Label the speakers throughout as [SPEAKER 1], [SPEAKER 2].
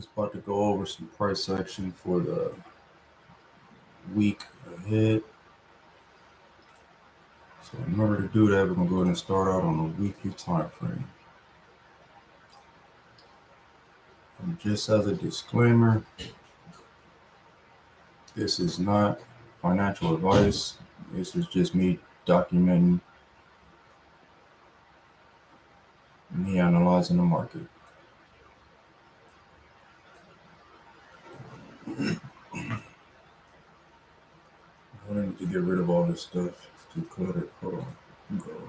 [SPEAKER 1] Just about to go over some price action for the week ahead. So in order to do that, we're gonna go ahead and start out on the weekly time frame. And just as a disclaimer, this is not financial advice. This is just me documenting me analyzing the market. I need to get rid of all this stuff. It's too cluttered. Hold on. Go.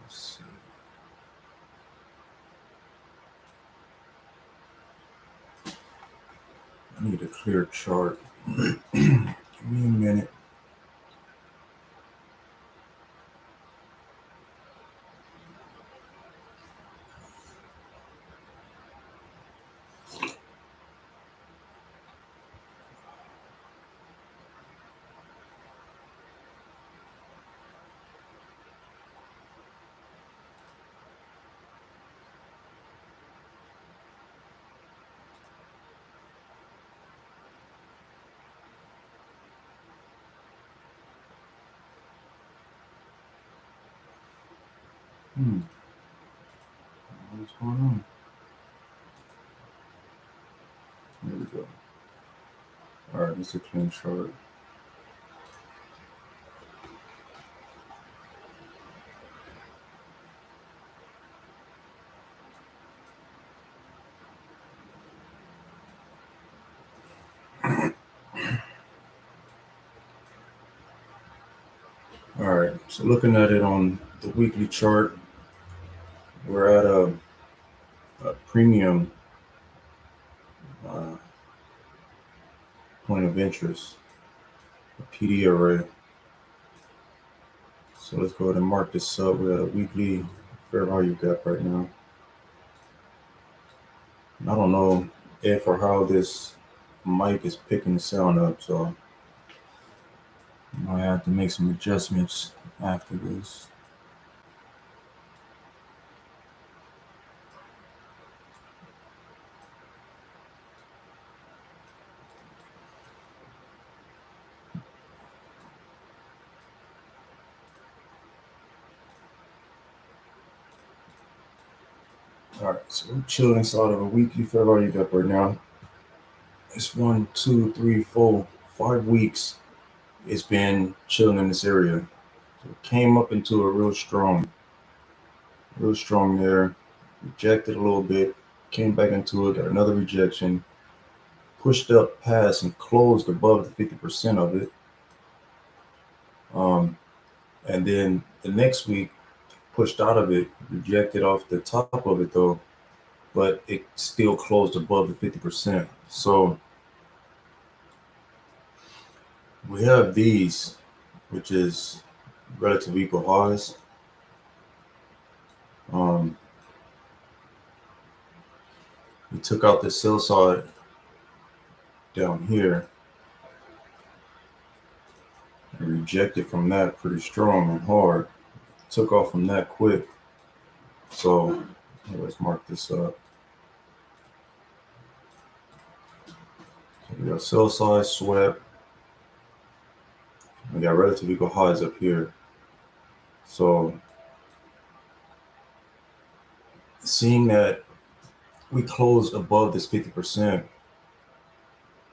[SPEAKER 1] Let's see. I need a clear chart. Give me a minute. What's going on? There we go. All right, this is a clean chart. All right, so looking at it on the weekly chart, we're at a premium uh, point of interest, a PD array. So let's go ahead and mark this up. We're at a weekly fair value gap right now. And I don't know if or how this mic is picking the sound up, so I might have to make some adjustments after this. All right, so we're chilling inside of a weekly fair value gap right now. It's 1, 2, 3, 4, 5 weeks. It's been chilling in this area. So it came up into a real strong there. Rejected a little bit, came back into it, got another rejection, pushed up past and closed above the 50% of it. And then the next week pushed out of it, rejected off the top of it though, but it still closed above the 50%. So we have these, which is relative equal highs. We took out the sell side down here and rejected from that pretty strong and hard. Took off from that quick. So let's mark this up. So we got sell side swept. We got relative equal highs up here. So seeing that we closed above this 50%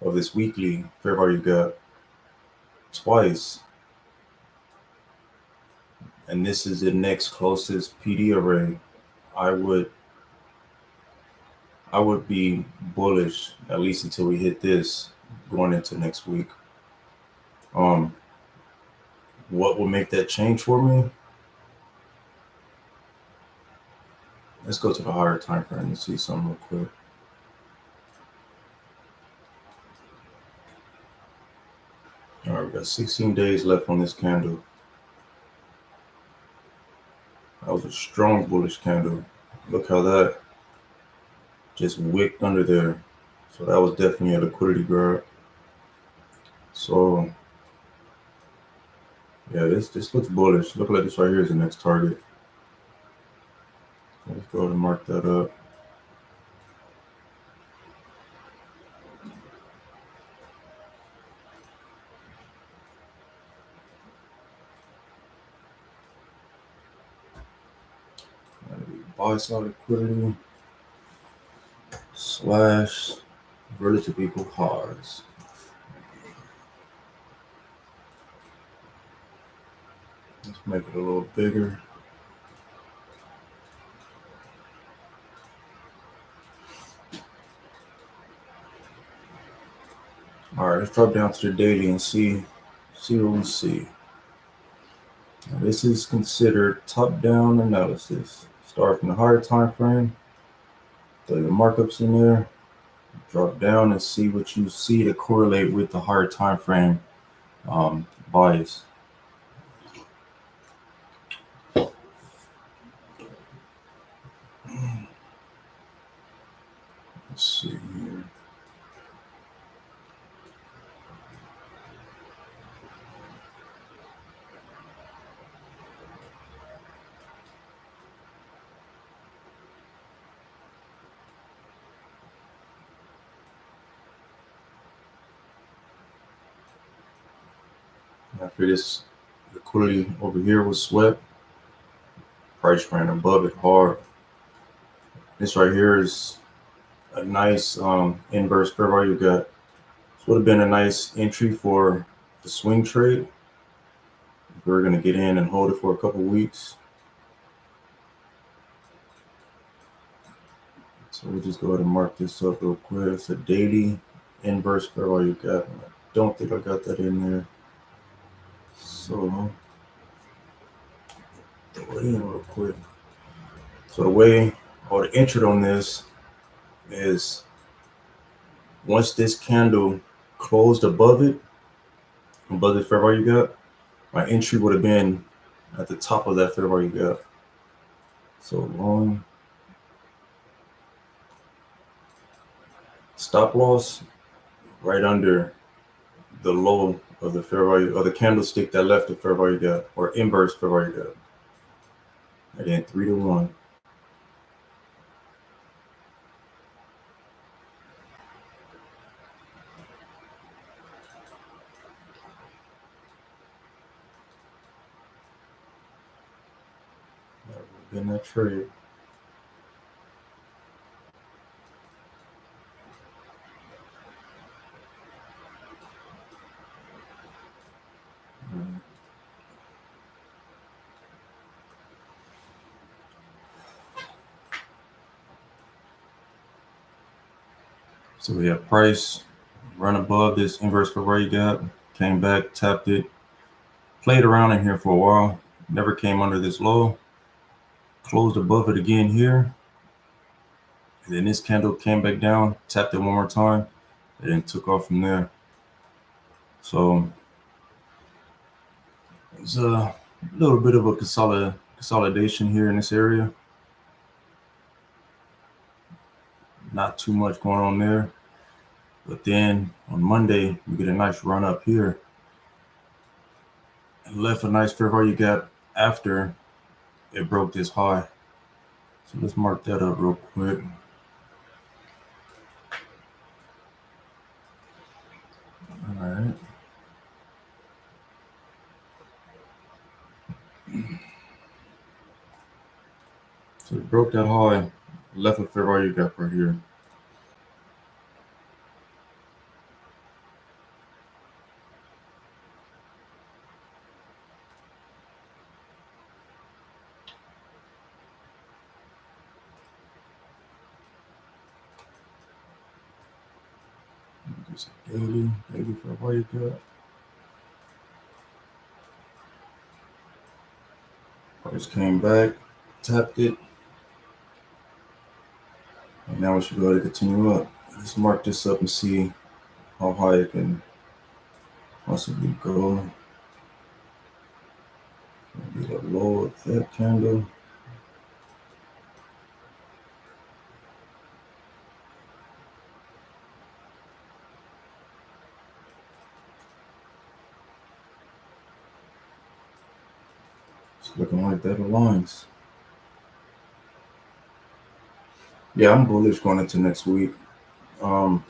[SPEAKER 1] of this weekly fair value gap twice, and this is the next closest PD array, I would be bullish at least until we hit this going into next week. What will make that change for me? Let's go to the higher time frame and see something real quick. All right, we got 16 days left on this candle. That was a strong bullish candle. Look how that just wicked under there. So that was definitely a liquidity grab. So Yeah, this looks bullish. Look like this right here is the next target. So let's go ahead and mark that up. Buy side liquidity slash relative equal highs. Let's make it a little bigger. All right, let's drop down to the daily and see what we see. Now, this is considered top-down analysis. Start from the higher time frame, throw your markups in there, drop down and see what you see to correlate with the higher time frame bias. Let's see here. After this liquidity over here was swept, price ran above it hard. This right here is a nice inverse fair value gap. This would have been a nice entry for the swing trade. We're going to get in and hold it for a couple weeks. So we'll just go ahead and mark this up real quick. It's a daily inverse fair value gap. I don't think I got that in there. So throw it in real quick. So the way I would enter on this is once this candle closed above it, above the fair value gap, my entry would have been at the top of that fair value gap. So long stop loss right under the low of the fair value, or the candlestick that left the fair value gap, or inverse fair value gap. And then 3 to 1. That would have been that trade. So we have price run above this inverse fair value gap, came back, tapped it, played around in here for a while, never came under this low, closed above it again here, and then this candle came back down, tapped it one more time, and then took off from there. So it's a little bit of a consolidation here in this area. Not too much going on there. But then on Monday, we get a nice run up here and left a nice fair value gap after it broke this high. So let's mark that up real quick. All right. So it broke that high, left a fair value gap right here. Daily fair value gap. Price came back, tapped it, and now we should go ahead and continue up. Let's mark this up and see how high it can possibly go. Maybe the low of that candle. It's looking like that aligns. Yeah, I'm bullish going into next week. Um,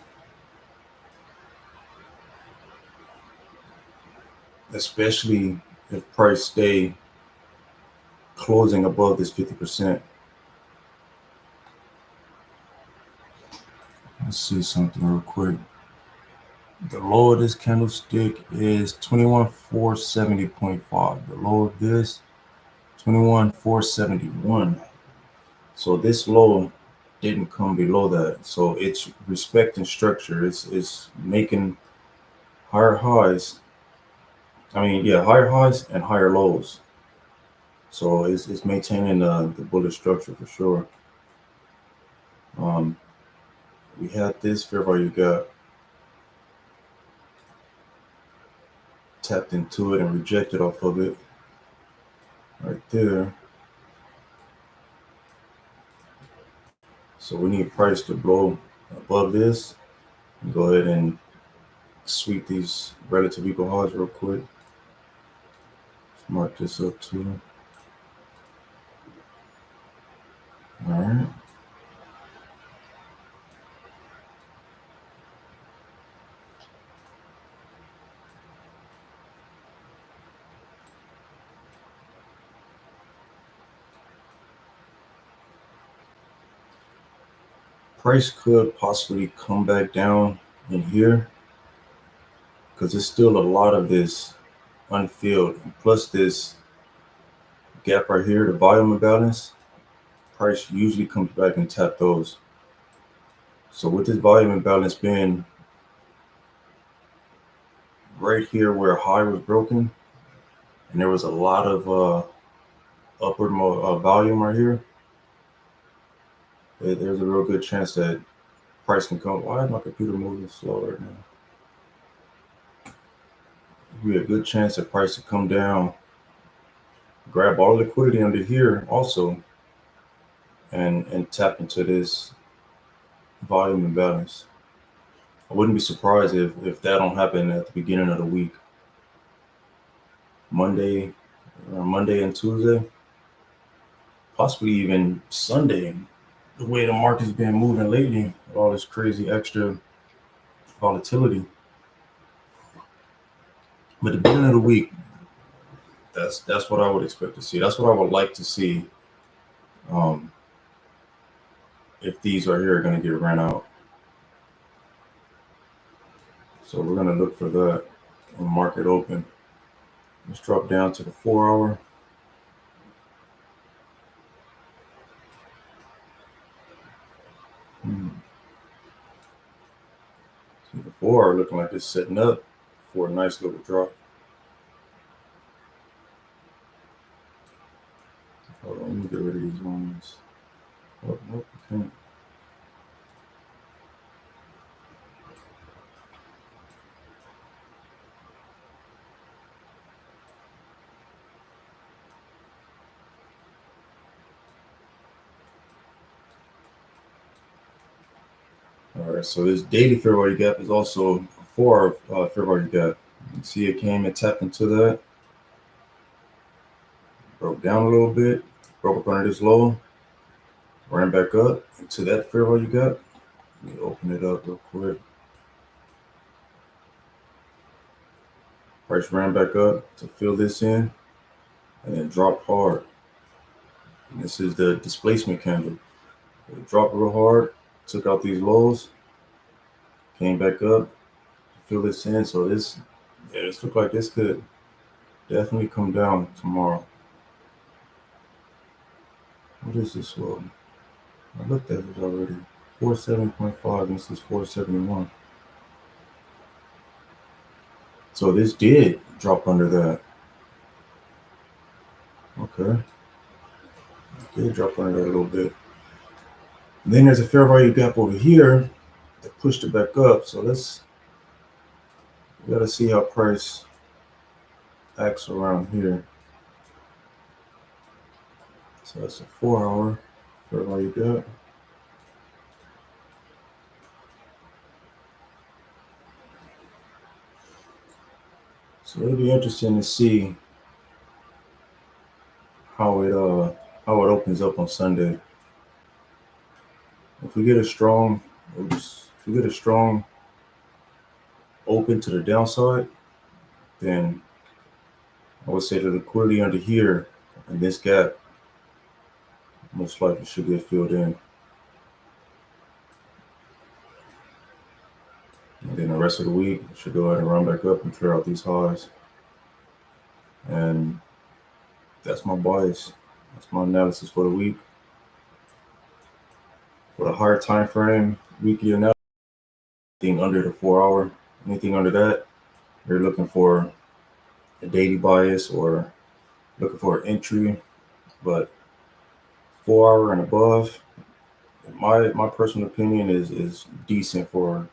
[SPEAKER 1] Especially if price stay closing above this 50%. Let's see something real quick. The low of this candlestick is 21,470.5. The low of this 21,471. So this low didn't come below that. So it's respecting structure. It's making higher highs. Higher highs and higher lows. So it's maintaining the bullish structure for sure. Um, we had this fair value gap, tapped into it and rejected off of it right there. So we need price to blow above this and go ahead and sweep these relative equal highs real quick. Let's mark this up too. All right. Price could possibly come back down in here because there's still a lot of this unfilled. Plus this gap right here, the volume imbalance, price usually comes back and tap those. So with this volume imbalance being right here where high was broken, and there was a lot of upward volume right here, there's a real good chance that price can come. Why is my computer moving slow right now? There'll be a good chance that price to come down, grab all liquidity under here also, and tap into this volume imbalance. I wouldn't be surprised if that don't happen at the beginning of the week. Monday and Tuesday, possibly even Sunday. The way the market's been moving lately, with all this crazy extra volatility. But the beginning of the week, that's what I would expect to see. That's what I would like to see. Um, if these right here are going to get ran out, so we're going to look for that on market open. Let's drop down to the 4 hour. See the 4 hour looking like it's setting up for a nice little drop. Hold on, let me get rid of these ones. Oh, nope, I can't. All right, so this daily fair value gap is also a 4 hour fair value gap. You can see it came and tapped into that, broke down a little bit, broke up under this low, ran back up into that fair value gap. Let me open it up real quick. Price ran back up to fill this in and then dropped hard. And this is the displacement candle. It dropped real hard, took out these lows, came back up, fill this in. So this looks like this could definitely come down tomorrow. What is this low? I looked at it already. 47.5, and this is 471. So this did drop under that. Okay. It did drop under that a little bit. And then there's a fair value gap over here that pushed it back up. So we gotta see how price acts around here. So that's a 4 hour fair value gap. So it'll be interesting to see how it opens up on Sunday. If we get a strong, if we get a strong open to the downside, then I would say the liquidity under here and this gap most likely should get filled in. And then the rest of the week should go ahead and run back up and clear out these highs. And that's my bias. That's my analysis for the week. For the higher time frame, weekly analysis, anything under the 4 hour, anything under that, you're looking for a daily bias or looking for an entry. But 4 hour and above, my personal opinion is decent for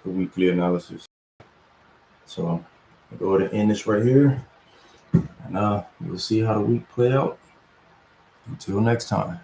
[SPEAKER 1] the weekly analysis. So I'll go ahead and end this right here, and we'll see how the week play out. Until next time.